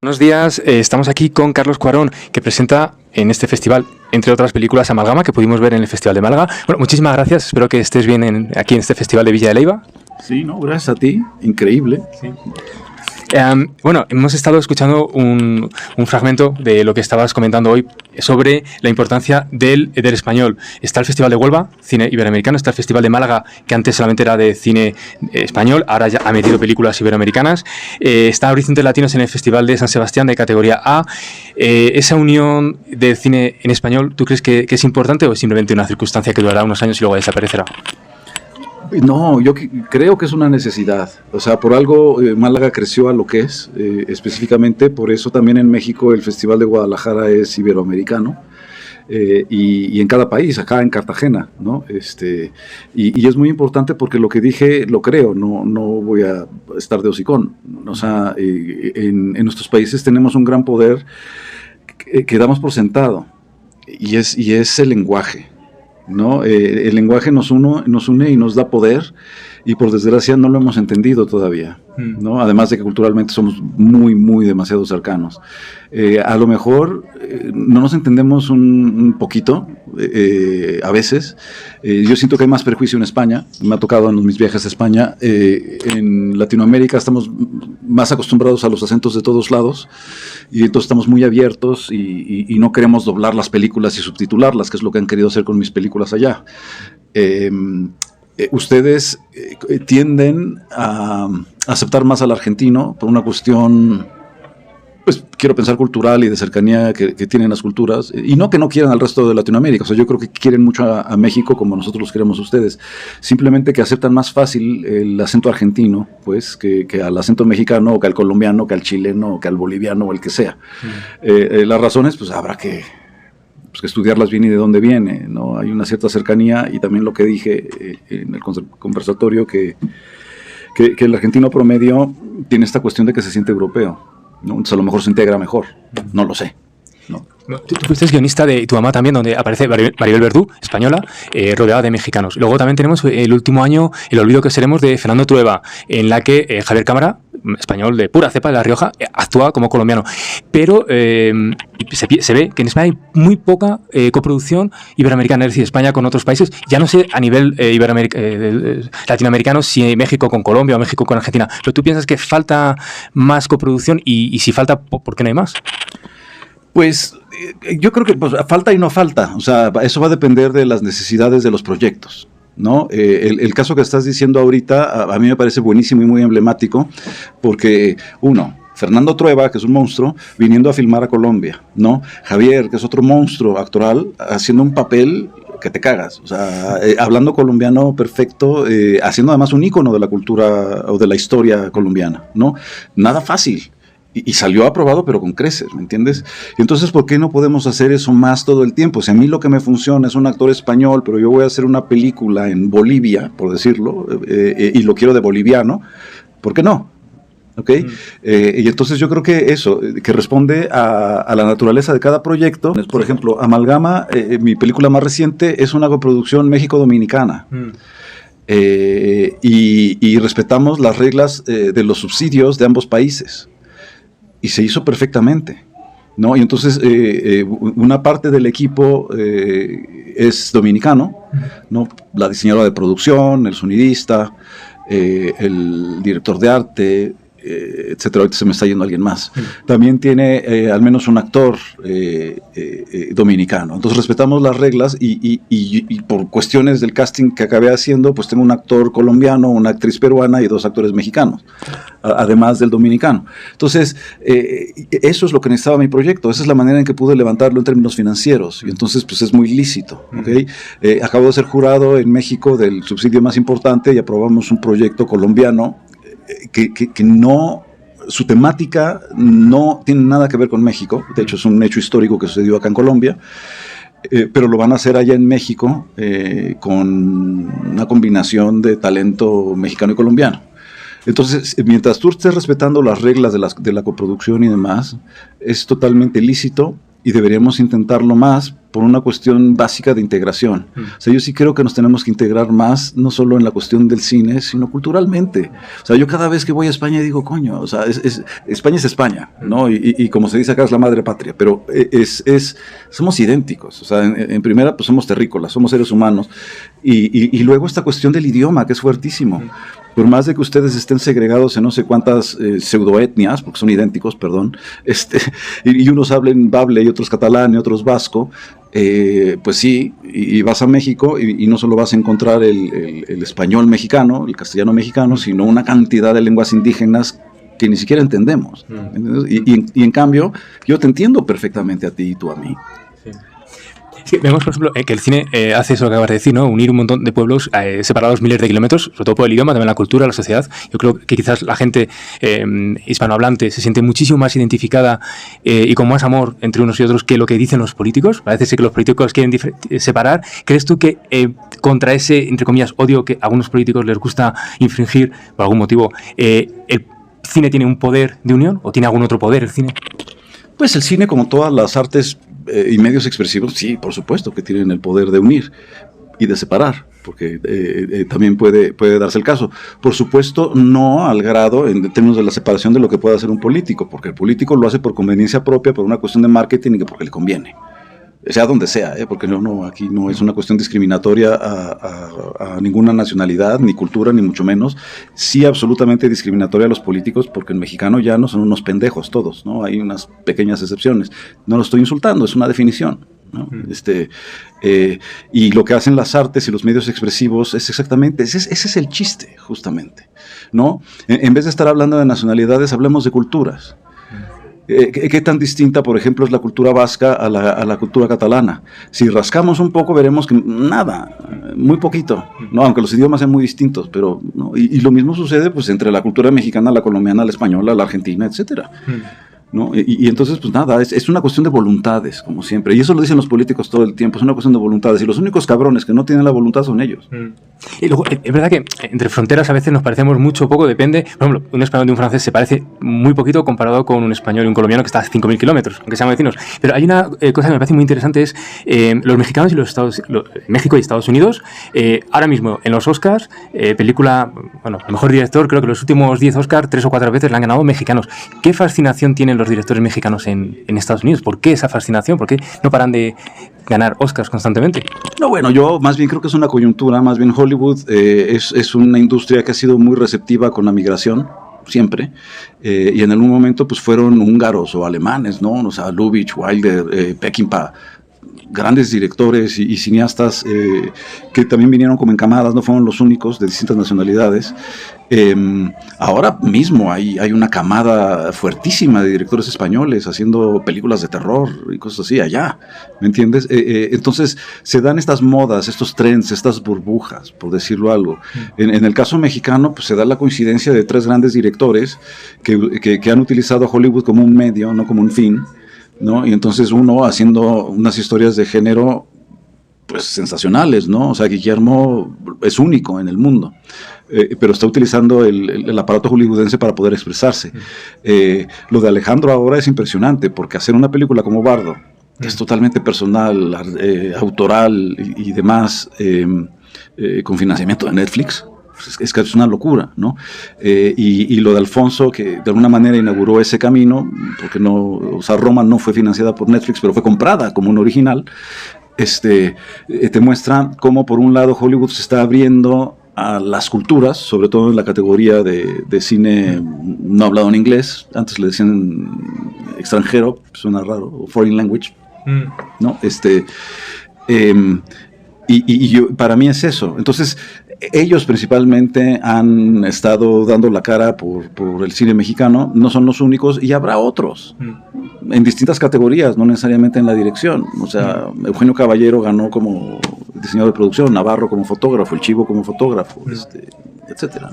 Buenos días, estamos aquí con Carlos Cuarón, que presenta en este festival, entre otras películas, Amalgama, que pudimos ver en el Festival de Málaga. Bueno, muchísimas gracias, espero que estés bien aquí en este Festival de Villa de Leyva. Sí, no, gracias a ti, increíble. Sí. Bueno, hemos estado escuchando un fragmento de lo que estabas comentando hoy sobre la importancia del español. Está el Festival de Huelva, cine iberoamericano, está el Festival de Málaga, que antes solamente era de cine español, ahora ya ha metido películas iberoamericanas. Está Horizontes Latinos en el Festival de San Sebastián de categoría A. ¿Esa unión del cine en español, tú crees que es importante o es simplemente una circunstancia que durará unos años y luego desaparecerá? No, yo creo que es una necesidad. O sea, por algo Málaga creció a lo que es, específicamente, por eso también en México el Festival de Guadalajara es iberoamericano. Y en cada país, acá en Cartagena, ¿no? Y es muy importante porque lo que dije lo creo, no voy a estar de hocicón. O sea, en nuestros países tenemos un gran poder que damos por sentado, y es el lenguaje, ¿no? El lenguaje nos une y nos da poder, y por desgracia no lo hemos entendido todavía, ¿no? Además de que culturalmente somos muy demasiado cercanos. A lo mejor no nos entendemos un poquito, a veces. Yo siento que hay más prejuicio en España, me ha tocado en mis viajes a España. En Latinoamérica estamos más acostumbrados a los acentos de todos lados, y entonces estamos muy abiertos y no queremos doblar las películas y subtitularlas, que es lo que han querido hacer con mis películas allá. Ustedes tienden a aceptar más al argentino por una cuestión, pues quiero pensar, cultural y de cercanía que tienen las culturas, y no que no quieran al resto de Latinoamérica. O sea, yo creo que quieren mucho a México como nosotros los queremos a ustedes, simplemente que aceptan más fácil el acento argentino, pues, que al acento mexicano, o que al colombiano, que al chileno, o que al boliviano, o el que sea. Las razones, pues habrá que estudiarlas bien y de dónde viene, ¿no? Hay una cierta cercanía, y también lo que dije en el conversatorio, que el argentino promedio tiene esta cuestión de que se siente europeo, ¿no? Entonces a lo mejor se integra mejor, no lo sé, ¿no? Tú fuiste guionista de Tu mamá también, donde aparece Maribel Verdú, española, rodeada de mexicanos. Luego también tenemos el último año, El olvido que seremos, de Fernando Trueba, en la que Javier Cámara, español de pura cepa de La Rioja, actúa como colombiano. Pero se ve que en España hay muy poca coproducción iberoamericana, es decir, España con otros países. Ya no sé a nivel latinoamericano si México con Colombia o México con Argentina, pero ¿tú piensas que falta más coproducción? Y si falta, ¿por qué no hay más? Pues yo creo que falta y no falta. O sea, eso va a depender de las necesidades de los proyectos, ¿no? El caso que estás diciendo ahorita a mí me parece buenísimo y muy emblemático, porque Fernando Trueba, que es un monstruo, viniendo a filmar a Colombia, ¿no? Javier, que es otro monstruo actoral, haciendo un papel que te cagas, o sea, hablando colombiano perfecto, haciendo además un ícono de la cultura o de la historia colombiana, ¿no? Nada fácil. Y salió aprobado, pero con creces, ¿me entiendes? Y entonces, ¿por qué no podemos hacer eso más todo el tiempo? Si a mí lo que me funciona es un actor español, pero yo voy a hacer una película en Bolivia, por decirlo, y lo quiero de boliviano, ¿por qué no? ¿Ok? Y entonces yo creo que eso, que responde a la naturaleza de cada proyecto. Por ejemplo, Amalgama, mi película más reciente, es una coproducción México-Dominicana. Y respetamos las reglas de los subsidios de ambos países. Y se hizo perfectamente, ¿no? Y entonces una parte del equipo es dominicano, ¿no? La diseñadora de producción, el sonidista, el director de arte, etcétera. Ahorita se me está yendo alguien más. También tiene al menos un actor dominicano. Entonces respetamos las reglas, y por cuestiones del casting que acabé haciendo, pues tengo un actor colombiano, una actriz peruana y 2 actores mexicanos, además del dominicano. Entonces eso es lo que necesitaba mi proyecto. Esa es la manera en que pude levantarlo en términos financieros, y entonces pues es muy lícito, ¿okay? Acabo de ser jurado en México del subsidio más importante, y aprobamos un proyecto colombiano que no, su temática no tiene nada que ver con México. De hecho es un hecho histórico que sucedió acá en Colombia, pero lo van a hacer allá en México con una combinación de talento mexicano y colombiano. Entonces, mientras tú estés respetando las reglas de la coproducción y demás, es totalmente lícito, y deberíamos intentarlo más, por una cuestión básica de integración. O sea, yo sí creo que nos tenemos que integrar más, no solo en la cuestión del cine, sino culturalmente. O sea, yo cada vez que voy a España digo, coño, o sea, España es España, ¿no? Y como se dice acá, es la madre patria, pero somos idénticos. O sea, en primera, pues somos terrícolas, somos seres humanos. Y luego esta cuestión del idioma, que es fuertísimo. Por más de que ustedes estén segregados en no sé cuántas pseudoetnias, porque son idénticos, perdón, y unos hablen bable y otros catalán y otros vasco, pues sí, y vas a México y no solo vas a encontrar el español mexicano, el castellano mexicano, sino una cantidad de lenguas indígenas que ni siquiera entendemos. Y en cambio, yo te entiendo perfectamente a ti y tú a mí. Sí. Sí, vemos, por ejemplo, que el cine hace eso que acabas de decir, ¿no? Unir un montón de pueblos separados miles de kilómetros, sobre todo por el idioma, también la cultura, la sociedad. Yo creo que quizás la gente hispanohablante se siente muchísimo más identificada y con más amor entre unos y otros que lo que dicen los políticos. Parece ser que los políticos quieren separar. ¿Crees tú que contra ese, entre comillas, odio que a algunos políticos les gusta infringir por algún motivo, el cine tiene un poder de unión o tiene algún otro poder el cine? Pues el cine, como todas las artes y medios expresivos, sí, por supuesto que tienen el poder de unir y de separar, porque también puede darse el caso. Por supuesto, no al grado en términos de la separación de lo que puede hacer un político, porque el político lo hace por conveniencia propia, por una cuestión de marketing y porque le conviene. Sea donde sea, porque aquí no es una cuestión discriminatoria a ninguna nacionalidad, ni cultura, ni mucho menos. Sí, absolutamente discriminatoria a los políticos, porque el mexicano ya no son unos pendejos todos, ¿no? Hay unas pequeñas excepciones. No lo estoy insultando, es una definición, ¿no? Y lo que hacen las artes y los medios expresivos es exactamente, ese es el chiste, justamente, ¿no? En vez de estar hablando de nacionalidades, hablemos de culturas. ¿Qué tan distinta, por ejemplo, es la cultura vasca a la cultura catalana? Si rascamos un poco, veremos que nada, muy poquito, ¿no? Aunque los idiomas sean muy distintos, pero ¿no? Y lo mismo sucede pues entre la cultura mexicana, la colombiana, la española, la argentina, etcétera. ¿No? Y entonces, pues nada, es una cuestión de voluntades, como siempre. Y eso lo dicen los políticos todo el tiempo, es una cuestión de voluntades. Y los únicos cabrones que no tienen la voluntad son ellos. Y luego, es verdad que entre fronteras a veces nos parecemos mucho o poco, depende. Por ejemplo, un español de un francés se parece muy poquito comparado con un español y un colombiano que está a 5.000 kilómetros, aunque sean vecinos. Pero hay una cosa que me parece muy interesante, es los mexicanos y México y Estados Unidos, ahora mismo en los Oscars, película, bueno, el mejor director, creo que los últimos 10 Oscars, 3 o 4 veces le han ganado mexicanos. ¿Qué fascinación tienen los directores mexicanos en Estados Unidos? ¿Por qué esa fascinación? ¿Por qué no paran de ganar Oscars constantemente? No, bueno, yo más bien creo que es una coyuntura, más bien Hollywood es una industria que ha sido muy receptiva con la migración, siempre, y en algún momento pues fueron húngaros o alemanes, ¿no? O sea, Lubitsch, Wilder, Peckinpah, grandes directores y cineastas que también vinieron como encamadas, no fueron los únicos, de distintas nacionalidades. Ahora mismo hay una camada fuertísima de directores españoles haciendo películas de terror y cosas así allá, ¿me entiendes? Entonces se dan estas modas, estos trends, estas burbujas, por decirlo algo. En el caso mexicano, pues se da la coincidencia de 3 grandes directores que han utilizado a Hollywood como un medio, no como un fin, ¿no? Y entonces uno haciendo unas historias de género pues sensacionales, ¿no? O sea, Guillermo es único en el mundo, pero está utilizando el aparato hollywoodense para poder expresarse. Lo de Alejandro ahora es impresionante, porque hacer una película como Bardo, que es totalmente personal, autoral y demás, con financiamiento de Netflix, es una locura, ¿no? Y lo de Alfonso, que de alguna manera inauguró ese camino, porque no, o sea, Roma no fue financiada por Netflix, pero fue comprada como un original, te muestra cómo por un lado Hollywood se está abriendo a las culturas, sobre todo en la categoría de cine no hablado en inglés, antes le decían extranjero, suena raro, o foreign language, ¿no? Para mí es eso. Entonces, ellos principalmente han estado dando la cara por el cine mexicano, no son los únicos, y habrá otros, en distintas categorías, no necesariamente en la dirección. O sea, Eugenio Caballero ganó como diseñador de producción, Navarro como fotógrafo, El Chivo como fotógrafo, etcétera.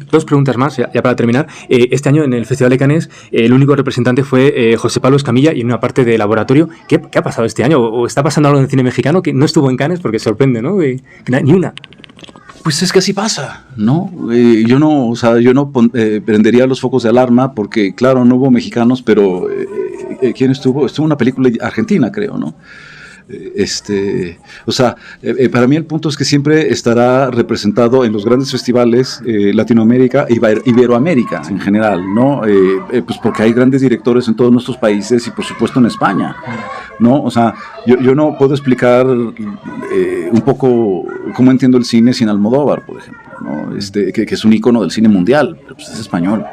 2 preguntas más, ya para terminar. Este año en el Festival de Cannes el único representante fue José Pablo Escamilla y en una parte de laboratorio. ¿Qué ha pasado este año? ¿O está pasando algo en el cine mexicano que no estuvo en Cannes? Porque sorprende, ¿no? Ni una. Pues es que así pasa, ¿no? Yo no prendería los focos de alarma porque, claro, no hubo mexicanos, pero ¿quién estuvo? Estuvo una película argentina, creo, ¿no? O sea, para mí el punto es que siempre estará representado en los grandes festivales Latinoamérica e Iberoamérica en general, ¿no? Pues porque hay grandes directores en todos nuestros países y por supuesto en España, ¿no? O sea, yo no puedo explicar un poco cómo entiendo el cine sin Almodóvar, por ejemplo, ¿no? Que es un ícono del cine mundial, pero pues es español.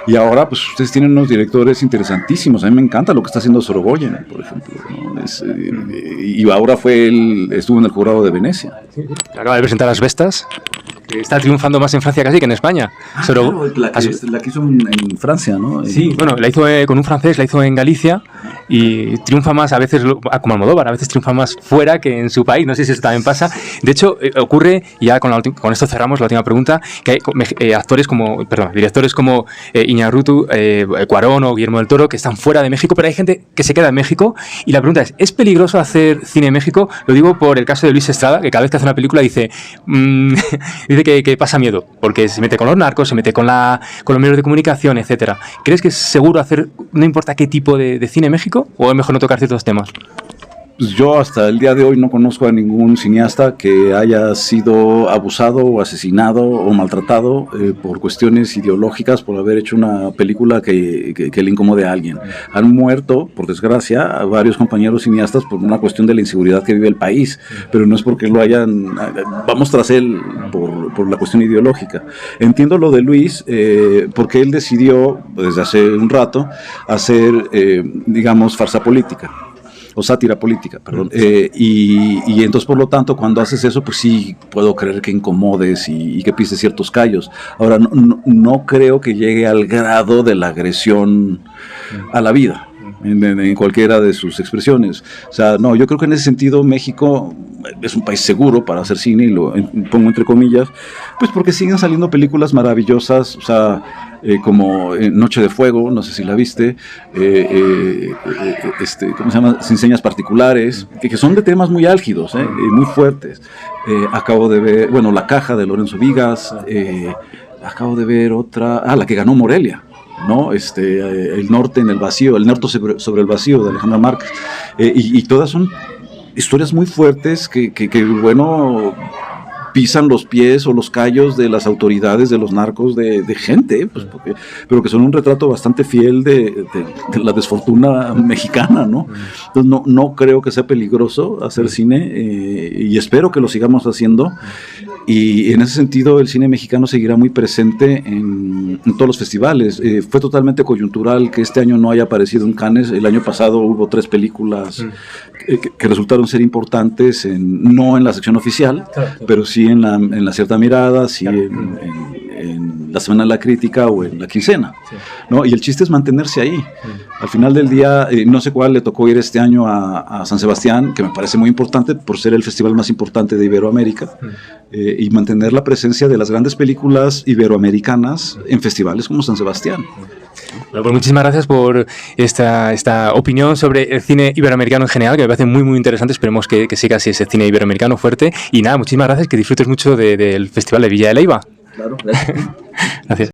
Y ahora pues ustedes tienen unos directores interesantísimos. A mí me encanta lo que está haciendo Sorogoyen, por ejemplo, ¿no? Y ahora estuvo en el jurado de Venecia. Acaba de presentar Las Vestas, que está triunfando más en Francia casi que en España. Claro, la que hizo en Francia, ¿no? Sí, bueno, la hizo con un francés, la hizo en Galicia y triunfa más a veces, como Almodóvar, a veces triunfa más fuera que en su país. No sé si eso también pasa. De hecho, ocurre, y ya con esto cerramos la última pregunta, que hay directores como Iñárritu, Cuarón o Guillermo del Toro que están fuera de México, pero hay gente que se queda en México. Y la pregunta es peligroso hacer cine en México? Lo digo por el caso de Luis Estrada, que cada vez que hace una película dice que pasa miedo, porque se mete con los narcos, se mete con los medios de comunicación, etcétera. ¿Crees que es seguro hacer, no importa qué tipo de cine en México, o es mejor no tocar ciertos temas? Pues yo hasta el día de hoy no conozco a ningún cineasta que haya sido abusado o asesinado o maltratado por cuestiones ideológicas, por haber hecho una película que le incomode a alguien. Han muerto, por desgracia, a varios compañeros cineastas por una cuestión de la inseguridad que vive el país, pero no es porque vamos tras él por la cuestión ideológica. Entiendo lo de Luis, porque él decidió, desde hace un rato, hacer, digamos, farsa política. O sátira política, perdón. Y entonces, por lo tanto, cuando haces eso, pues sí, puedo creer que incomodes y que pises ciertos callos. Ahora, no creo que llegue al grado de la agresión a la vida, en cualquiera de sus expresiones. O sea, no, yo creo que en ese sentido México es un país seguro para hacer cine, y lo pongo entre comillas, pues porque siguen saliendo películas maravillosas, o sea, como Noche de Fuego, no sé si la viste, ¿cómo se llama? Sin señas particulares, que son de temas muy álgidos, muy fuertes. Acabo de ver, bueno, La Caja de Lorenzo Vigas, acabo de ver otra, la que ganó Morelia, ¿no? El norte en el vacío, el norte sobre el vacío, de Alejandra Márquez, y todas son historias muy fuertes que bueno, pisan los pies o los callos de las autoridades, de los narcos, de gente, pues pero que son un retrato bastante fiel de la desfortuna mexicana, ¿no? Entonces no creo que sea peligroso hacer cine, y espero que lo sigamos haciendo, y en ese sentido el cine mexicano seguirá muy presente en todos los festivales. Fue totalmente coyuntural que este año no haya aparecido en Cannes. El año pasado hubo 3 películas que resultaron ser importantes, no en la sección oficial, pero sí en la cierta mirada, sí en la Semana de la Crítica o en la Quincena, ¿no? Y el chiste es mantenerse ahí. Al final del día, no sé cuál le tocó ir este año a San Sebastián, que me parece muy importante por ser el festival más importante de Iberoamérica, y mantener la presencia de las grandes películas iberoamericanas en festivales como San Sebastián. Bueno, pues muchísimas gracias por esta opinión sobre el cine iberoamericano en general, que me parece muy muy interesante. Esperemos que siga así ese cine iberoamericano fuerte. Y nada, muchísimas gracias, que disfrutes mucho del Festival de Villa de Leyva. Claro, gracias. Gracias.